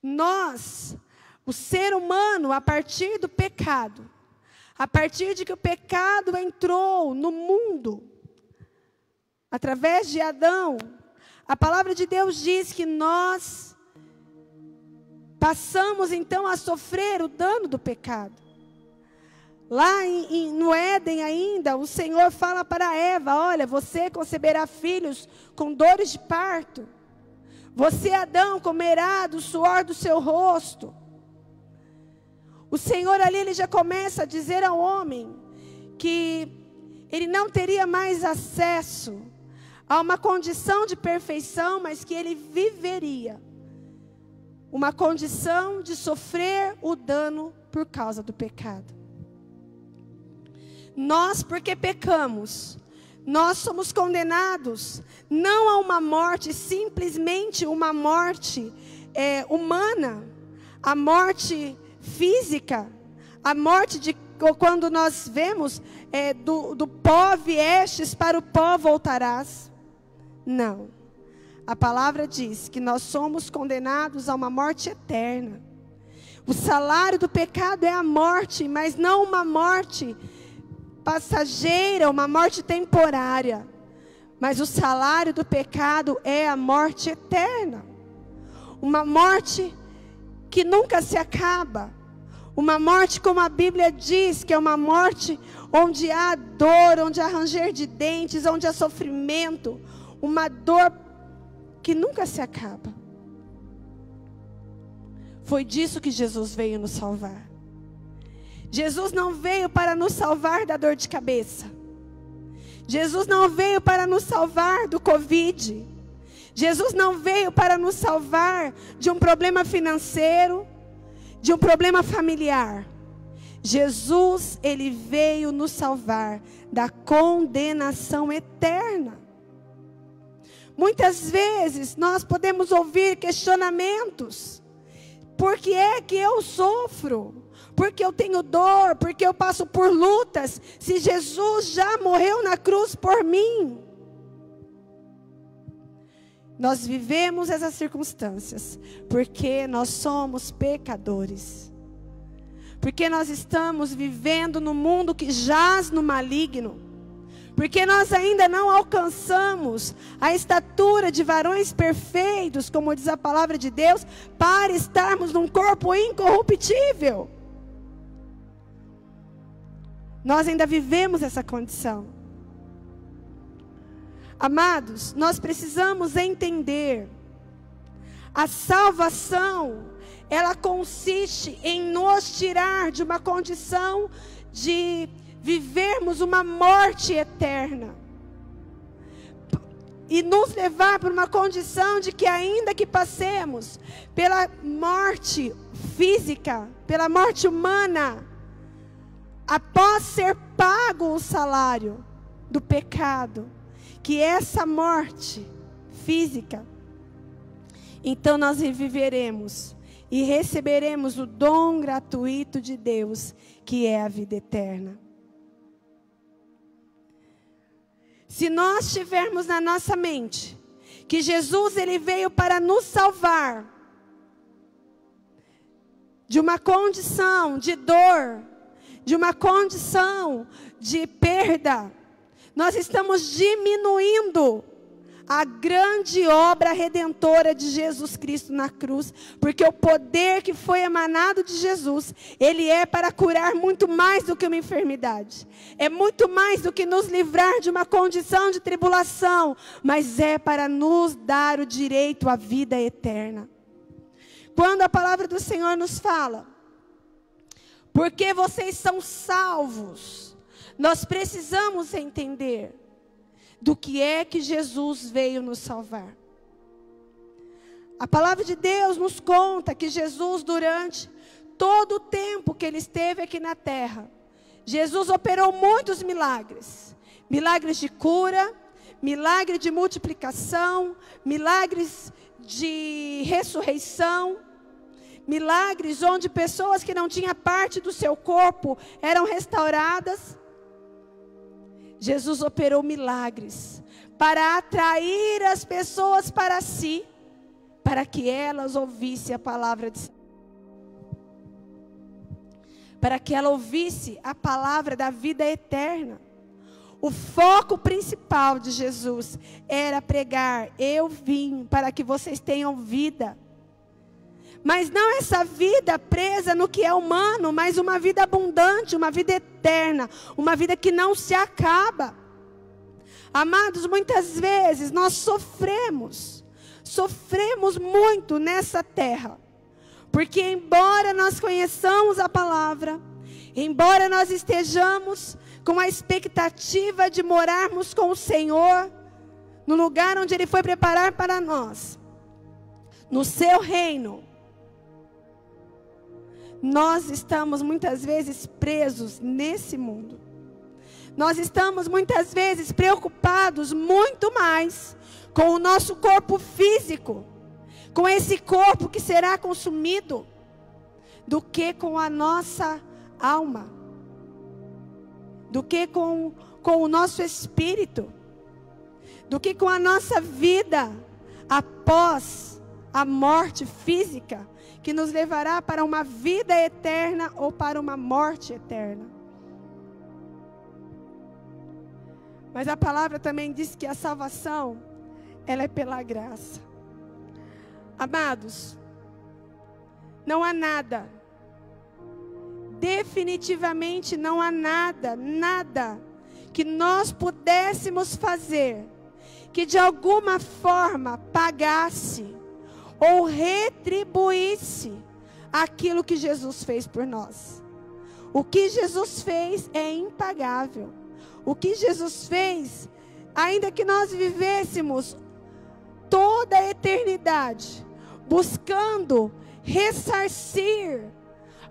Nós, o ser humano, a partir do pecado, a partir de que o pecado entrou no mundo, através de Adão, a palavra de Deus diz que nós passamos então a sofrer o dano do pecado. Lá no Éden ainda, o Senhor fala para Eva: olha, você conceberá filhos com dores de parto. Você, Adão, comerá do suor do seu rosto. O Senhor ali, ele já começa a dizer ao homem que ele não teria mais acesso a uma condição de perfeição, mas que ele viveria uma condição de sofrer o dano por causa do pecado. Nós, porque pecamos, nós somos condenados não a uma morte, simplesmente uma morte humana, a morte física, a morte de quando nós vemos do pó viestes, para o pó voltarás. Não, a palavra diz que nós somos condenados a uma morte eterna. O salário do pecado é a morte, mas não uma morte passageira, uma morte temporária, mas o salário do pecado é a morte eterna, uma morte que nunca se acaba, uma morte, como a Bíblia diz, que é uma morte onde há dor, onde há ranger de dentes, onde há sofrimento, uma dor que nunca se acaba. Foi disso que Jesus veio nos salvar. Jesus não veio para nos salvar da dor de cabeça. Jesus não veio para nos salvar do Covid. Jesus não veio para nos salvar de um problema financeiro, de um problema familiar. Jesus, ele veio nos salvar da condenação eterna. Muitas vezes nós podemos ouvir questionamentos. Por que é que eu sofro? Porque eu tenho dor, porque eu passo por lutas, se Jesus já morreu na cruz por mim. Nós vivemos essas circunstâncias, porque nós somos pecadores. Porque nós estamos vivendo num mundo que jaz no maligno. Porque nós ainda não alcançamos a estatura de varões perfeitos, como diz a palavra de Deus, para estarmos num corpo incorruptível. Nós ainda vivemos essa condição. Amados, nós precisamos entender. A salvação, ela consiste em nos tirar de uma condição de vivermos uma morte eterna. E nos levar para uma condição de que, ainda que passemos pela morte física, pela morte humana, após ser pago o salário do pecado, que é essa morte física, então nós reviveremos e receberemos o dom gratuito de Deus, que é a vida eterna. Se nós tivermos na nossa mente que Jesus, ele veio para nos salvar de uma condição de dor, de uma condição de perda, nós estamos diminuindo a grande obra redentora de Jesus Cristo na cruz, porque o poder que foi emanado de Jesus, ele é para curar muito mais do que uma enfermidade, é muito mais do que nos livrar de uma condição de tribulação, mas é para nos dar o direito à vida eterna. Quando a palavra do Senhor nos fala, porque vocês são salvos, nós precisamos entender do que é que Jesus veio nos salvar. A palavra de Deus nos conta que Jesus, durante todo o tempo que ele esteve aqui na terra, Jesus operou muitos milagres. Milagres de cura, milagre de multiplicação, milagres de ressurreição, milagres onde pessoas que não tinham parte do seu corpo eram restauradas. Jesus operou milagres para atrair as pessoas para si, para que elas ouvissem a palavra de para que ela ouvisse a palavra da vida eterna. O foco principal de Jesus era pregar: eu vim para que vocês tenham vida. Mas não essa vida presa no que é humano, mas uma vida abundante, uma vida eterna, uma vida que não se acaba. Amados, muitas vezes nós sofremos muito nessa terra. Porque embora nós conheçamos a palavra, embora nós estejamos com a expectativa de morarmos com o Senhor, no lugar onde Ele foi preparar para nós, no seu reino, nós estamos muitas vezes presos nesse mundo. Nós estamos muitas vezes preocupados muito mais com o nosso corpo físico, com esse corpo que será consumido, do que com a nossa alma, do que com o nosso espírito, do que com a nossa vida após a morte física, que nos levará para uma vida eterna ou para uma morte eterna. Mas a palavra também diz que a salvação, ela é pela graça. Amados, não há nada, definitivamente não há nada que nós pudéssemos fazer que de alguma forma pagasse ou retribuísse aquilo que Jesus fez por nós. O que Jesus fez é impagável. O que Jesus fez, ainda que nós vivêssemos toda a eternidade buscando ressarcir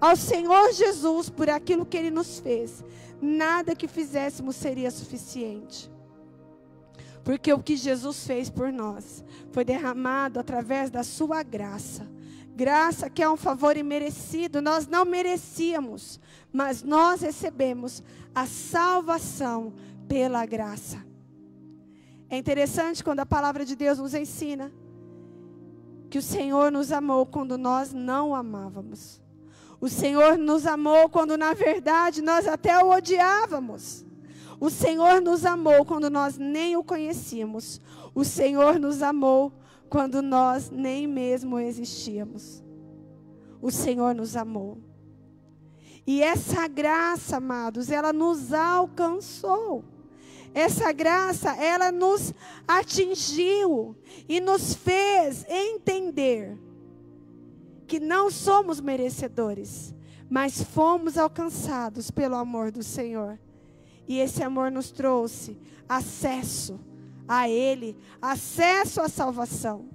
ao Senhor Jesus por aquilo que Ele nos fez, nada que fizéssemos seria suficiente. Porque o que Jesus fez por nós foi derramado através da sua graça. Graça que é um favor imerecido, nós não merecíamos, mas nós recebemos a salvação pela graça. É interessante quando a palavra de Deus nos ensina que o Senhor nos amou quando nós não o amávamos. O Senhor nos amou quando na verdade nós até o odiávamos. O Senhor nos amou quando nós nem o conhecíamos. O Senhor nos amou quando nós nem mesmo existíamos. O Senhor nos amou. E essa graça, amados, ela nos alcançou. Essa graça, ela nos atingiu e nos fez entender que não somos merecedores, mas fomos alcançados pelo amor do Senhor. E esse amor nos trouxe acesso a Ele, acesso à salvação.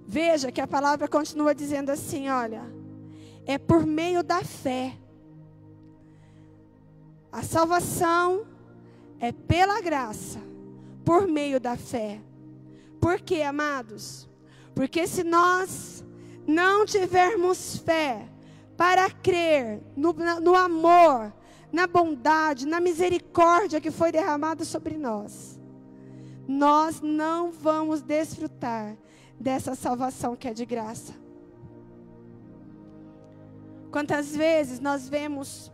Veja que a palavra continua dizendo assim, olha, é por meio da fé. A salvação é pela graça, por meio da fé. Por quê, amados? Porque se nós não tivermos fé para crer no amor, na bondade, na misericórdia que foi derramada sobre nós, nós não vamos desfrutar dessa salvação que é de graça. Quantas vezes nós vemos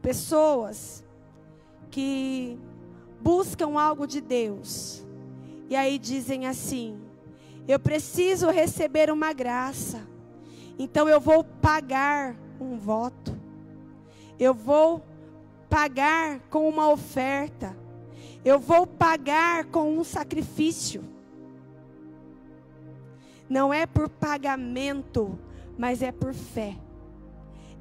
pessoas que buscam algo de Deus e aí dizem assim: eu preciso receber uma graça, então eu vou pagar um voto, eu vou pagar com uma oferta, eu vou pagar com um sacrifício. Não é por pagamento, mas é por fé.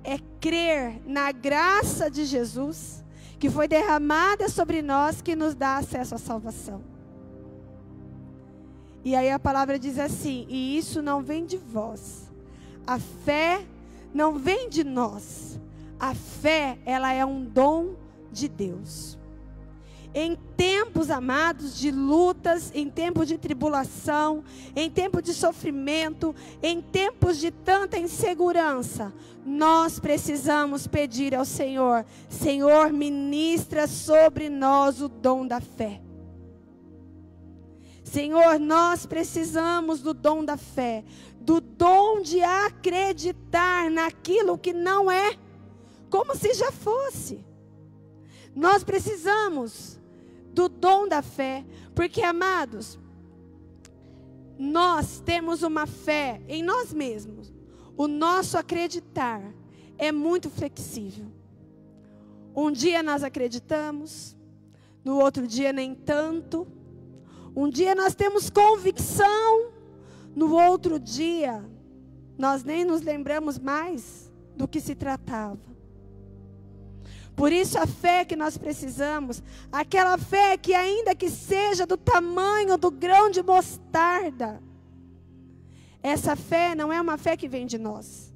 É crer na graça de Jesus, que foi derramada sobre nós, que nos dá acesso à salvação. E aí a palavra diz assim: e isso não vem de vós. A fé não vem de nós. A fé, ela é um dom de Deus. Em tempos, amados, de lutas, em tempos de tribulação, em tempos de sofrimento, em tempos de tanta insegurança, nós precisamos pedir ao Senhor: Senhor, ministra sobre nós o dom da fé. Senhor, nós precisamos do dom da fé, do dom de acreditar naquilo que não é, como se já fosse. Nós precisamos do dom da fé, porque, amados, nós temos uma fé em nós mesmos. O nosso acreditar é muito flexível. Um dia nós acreditamos, no outro dia nem tanto. Um dia nós temos convicção, no outro dia nós nem nos lembramos mais do que se tratava. Por isso a fé que nós precisamos, aquela fé que ainda que seja do tamanho do grão de mostarda, essa fé não é uma fé que vem de nós,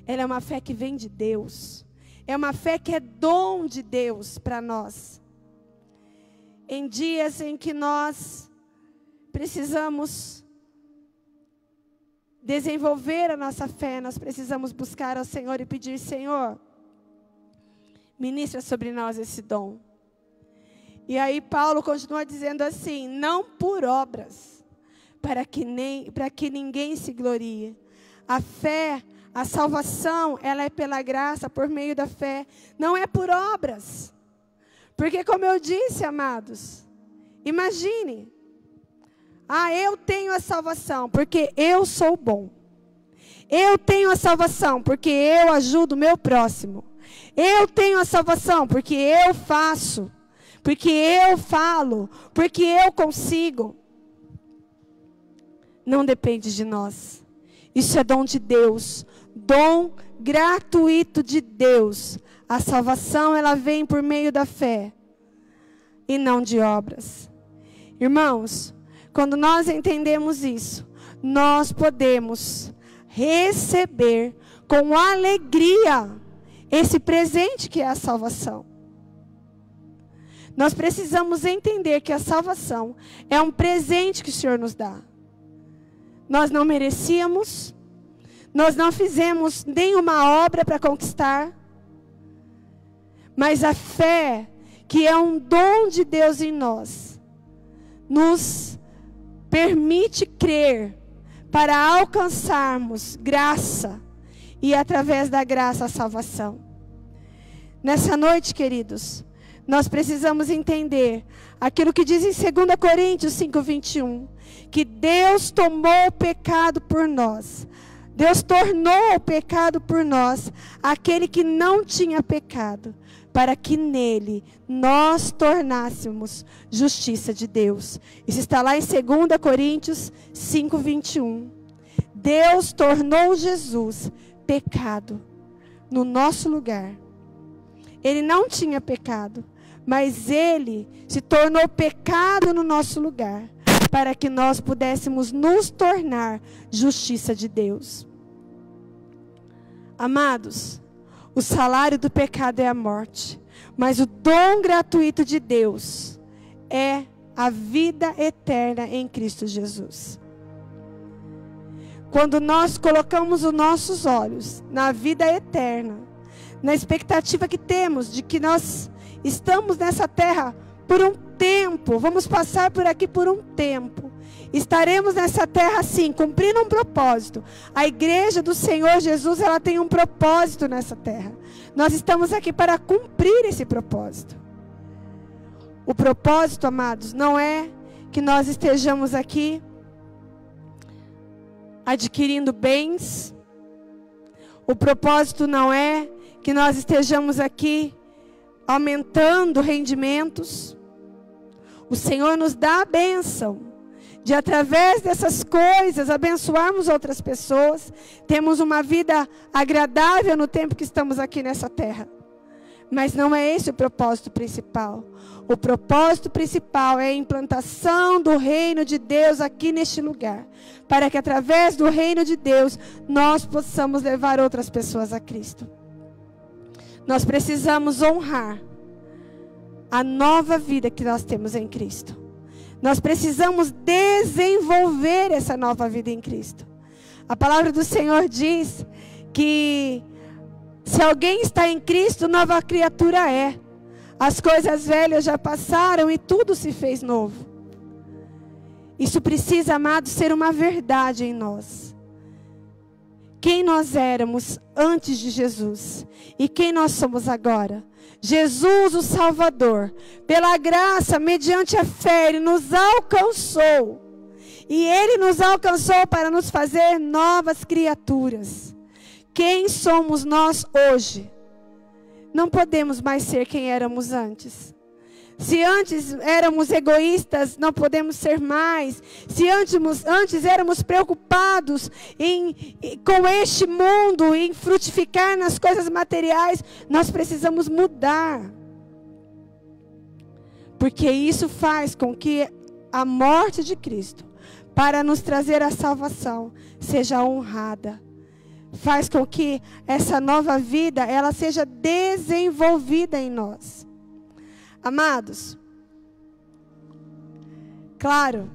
ela é uma fé que vem de Deus, é uma fé que é dom de Deus para nós. Em dias em que nós precisamos desenvolver a nossa fé, nós precisamos buscar ao Senhor e pedir: Senhor, ministra sobre nós esse dom. E aí Paulo continua dizendo assim: não por obras, para que ninguém se glorie. A fé, a salvação, ela é pela graça, por meio da fé, não é por obras. Porque, como eu disse, amados, imagine, eu tenho a salvação porque eu sou bom. Eu tenho a salvação porque eu ajudo o meu próximo. Eu tenho a salvação porque eu faço, porque eu falo, porque eu consigo. Não depende de nós. Isso é dom de Deus, dom gratuito de Deus. A salvação, ela vem por meio da fé e não de obras. Irmãos, quando nós entendemos isso, nós podemos receber com alegria esse presente que é a salvação. Nós precisamos entender que a salvação é um presente que o Senhor nos dá. Nós não merecíamos, nós não fizemos nenhuma obra para conquistar, mas a fé, que é um dom de Deus em nós, nos permite crer para alcançarmos graça e através da graça a salvação. Nessa noite, queridos, nós precisamos entender aquilo que diz em 2 Coríntios 5:21, que Deus tomou o pecado por nós. Deus tornou o pecado por nós, aquele que não tinha pecado, para que nele nós tornássemos justiça de Deus. Isso está lá em 2 Coríntios 5:21. Deus tornou Jesus pecado no nosso lugar. Ele não tinha pecado, mas ele se tornou pecado no nosso lugar, para que nós pudéssemos nos tornar justiça de Deus. Amados, o salário do pecado é a morte, mas o dom gratuito de Deus é a vida eterna em Cristo Jesus. Quando nós colocamos os nossos olhos na vida eterna, na expectativa que temos de que nós estamos nessa terra por um tempo, vamos passar por aqui por um tempo, estaremos nessa terra sim, cumprindo um propósito. A igreja do Senhor Jesus, ela tem um propósito nessa terra. Nós estamos aqui para cumprir esse propósito. O propósito, amados, não é que nós estejamos aqui adquirindo bens. O propósito não é que nós estejamos aqui aumentando rendimentos. O Senhor nos dá a bênção de, através dessas coisas, abençoarmos outras pessoas. Temos uma vida agradável no tempo que estamos aqui nessa terra. Mas não é esse o propósito principal. O propósito principal é a implantação do reino de Deus aqui neste lugar, para que através do reino de Deus nós possamos levar outras pessoas a Cristo. Nós precisamos honrar a nova vida que nós temos em Cristo. Nós precisamos desenvolver essa nova vida em Cristo. A palavra do Senhor diz que se alguém está em Cristo, nova criatura é. As coisas velhas já passaram e tudo se fez novo. Isso precisa, amados, ser uma verdade em nós. Quem nós éramos antes de Jesus e quem nós somos agora. Jesus, o Salvador, pela graça, mediante a fé, Ele nos alcançou. E Ele nos alcançou para nos fazer novas criaturas. Quem somos nós hoje? Não podemos mais ser quem éramos antes. Se antes éramos egoístas, não podemos ser mais. Se antes éramos preocupados com este mundo, em frutificar nas coisas materiais, nós precisamos mudar. Porque isso faz com que a morte de Cristo, para nos trazer a salvação, seja honrada. Faz com que essa nova vida, ela seja desenvolvida em nós. Amados, claro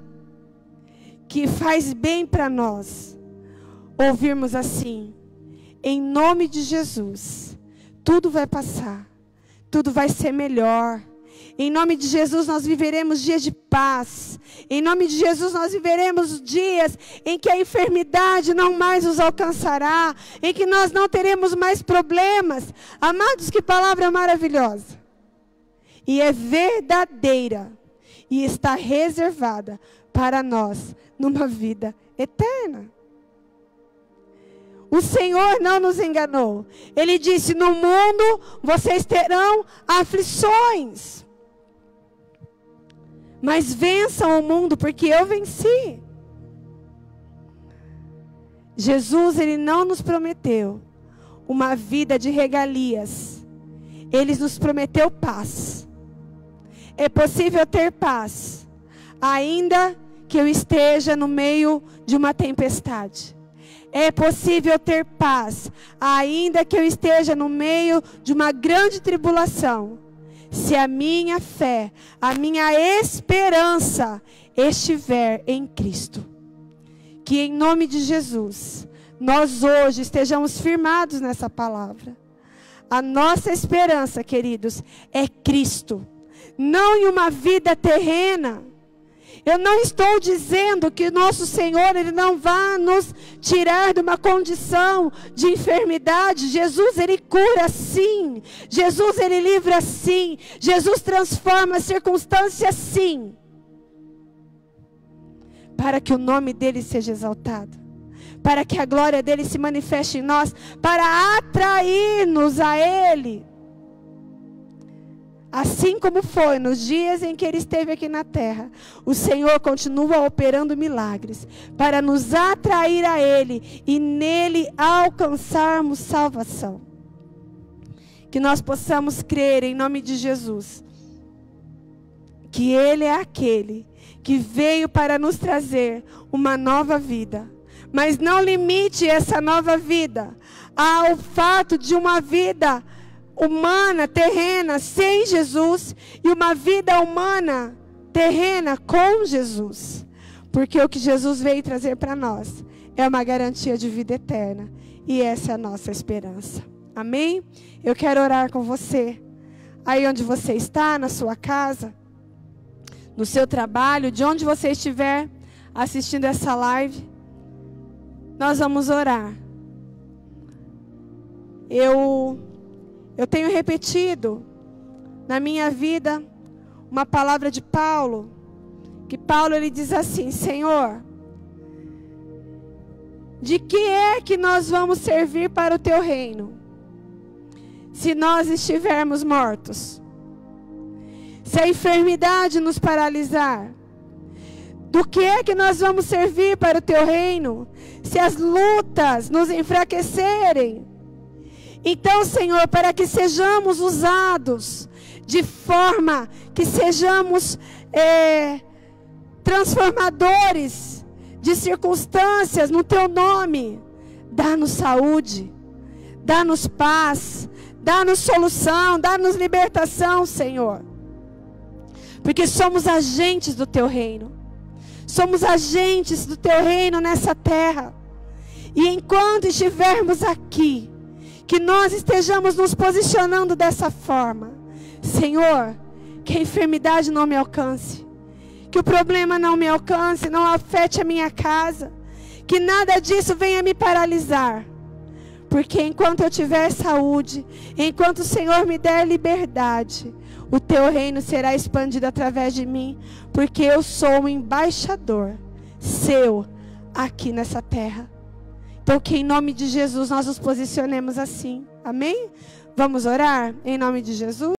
que faz bem para nós ouvirmos assim, em nome de Jesus, tudo vai passar, tudo vai ser melhor. Em nome de Jesus nós viveremos dias de paz. Em nome de Jesus nós viveremos dias em que a enfermidade não mais nos alcançará, em que nós não teremos mais problemas. Amados, que palavra maravilhosa. E é verdadeira e está reservada para nós numa vida eterna. O Senhor não nos enganou. Ele disse: no mundo vocês terão aflições, mas vençam o mundo, porque eu venci. Jesus, Ele não nos prometeu uma vida de regalias. Ele nos prometeu paz. É possível ter paz, ainda que eu esteja no meio de uma tempestade. É possível ter paz, ainda que eu esteja no meio de uma grande tribulação. Se a minha fé, a minha esperança estiver em Cristo. Que em nome de Jesus, nós hoje estejamos firmados nessa palavra. A nossa esperança, queridos, é Cristo. Não em uma vida terrena. Eu não estou dizendo que nosso Senhor, Ele não vai nos tirar de uma condição de enfermidade. Jesus, Ele cura sim. Jesus, Ele livra sim. Jesus transforma as circunstâncias sim. Para que o nome dEle seja exaltado. Para que a glória dEle se manifeste em nós. Para atrair-nos a Ele. Assim como foi nos dias em que Ele esteve aqui na terra, o Senhor continua operando milagres para nos atrair a Ele e nele alcançarmos salvação. Que nós possamos crer em nome de Jesus, que Ele é aquele que veio para nos trazer uma nova vida. Mas não limite essa nova vida ao fato de uma vida humana, terrena, sem Jesus, e uma vida humana, terrena, com Jesus. Porque o que Jesus veio trazer para nós é uma garantia de vida eterna. E essa é a nossa esperança. Amém? Eu quero orar com você. Aí onde você está, na sua casa, no seu trabalho, de onde você estiver assistindo essa live, nós vamos orar. Eu tenho repetido na minha vida uma palavra de Paulo, que Paulo ele diz assim: Senhor, de que é que nós vamos servir para o teu reino, se nós estivermos mortos? Se a enfermidade nos paralisar, do que é que nós vamos servir para o teu reino, se as lutas nos enfraquecerem? Então, Senhor, para que sejamos usados de forma que sejamos transformadores de circunstâncias no teu nome, dá-nos saúde, dá-nos paz, dá-nos solução, dá-nos libertação, Senhor. Porque somos agentes do teu reino. Somos agentes do teu reino nessa terra. E enquanto estivermos aqui, que nós estejamos nos posicionando dessa forma. Senhor, que a enfermidade não me alcance. Que o problema não me alcance, não afete a minha casa. Que nada disso venha me paralisar. Porque enquanto eu tiver saúde, enquanto o Senhor me der liberdade, o teu reino será expandido através de mim. Porque eu sou um embaixador seu aqui nessa terra. Então que em nome de Jesus nós nos posicionemos assim. Amém? Vamos orar em nome de Jesus?